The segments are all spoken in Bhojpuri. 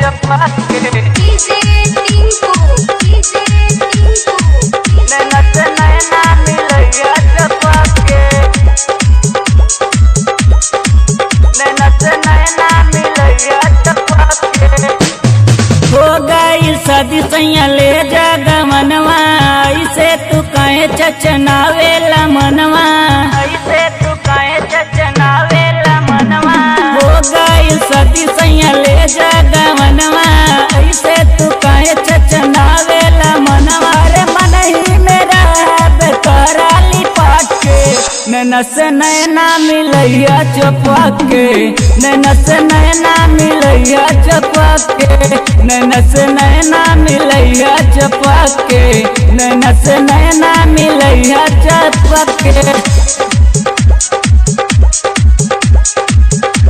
चपक के डीजे टिंकू नैना से नैना मिलैया चपक के नैना से नैना मिलैया चपक के। हो गई शादी सैया ले जा गमनवा ऐसे तू कहे चचनावेला मनवा ऐसे तू कहे चचनावेला मनवा। हो गई शादी सैया ले जा गमनवा ऐसे तू कहे चचनावेला मनवा। रे मन ही मेरा बेकराली पाट के नैना से नैना मिलैया चपक के नैना से नैना मिलैया चपक के नैना से नैना मिलैया चपक के नैना से नैना मिलैया चपक के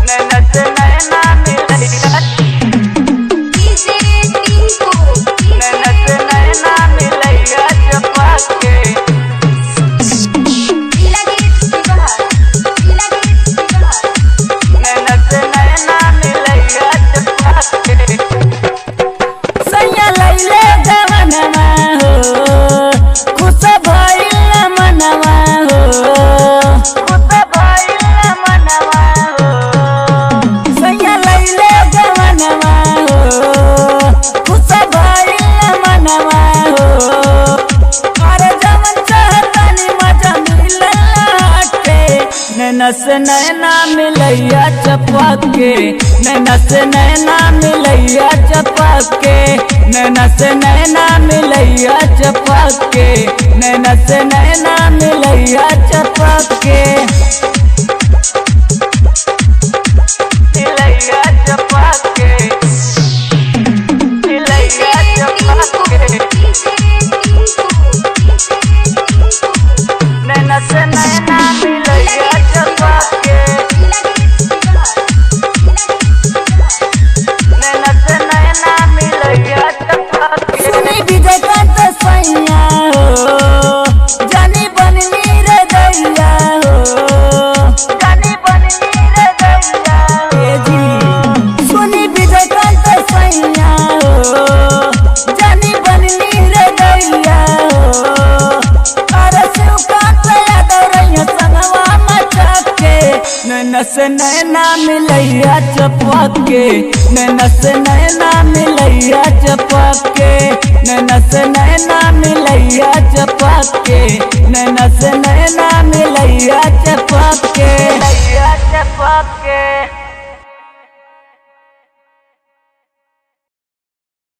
नैना से नैना मिलैया डीजे टिंकू नैना से नैना मिलैया चपक के नैना से नैना मिलैया चपक के। सैया लैले जवनवा हो खुश भइल मनवा हो खुश भइल मनवा हो। सैया लैले जवनवा हो खुश भइल मनवा हो। अरे जवन चाहतनी मजा मिलला के नैना से नैना मिलैया चपक के नैना से नैना मिलैया चपक के नैना से नैना मिलैया चपक के नैना से नैना मिलैया चपक के मिलैया चपक के मिलैया चपक के नैना से नैना मिलैया चपक के नैना से नैना मिलैया चपक के। सुनी विजय कांत सैया हो जानी बननी रे दैया हो जानी बननी रे दैया ए जी सुनी विजय कांत सैया हो जानी बननी रे दैया हो। अरे शिव कांत यादव रैया संगवा मचक के नैना से नैना मिलैया चपक के नैना से नैना मिलैया चपक के नैना से नैना मिलैया चपक के नैना से नैना मिलैया चपक के मिलैया चपक के।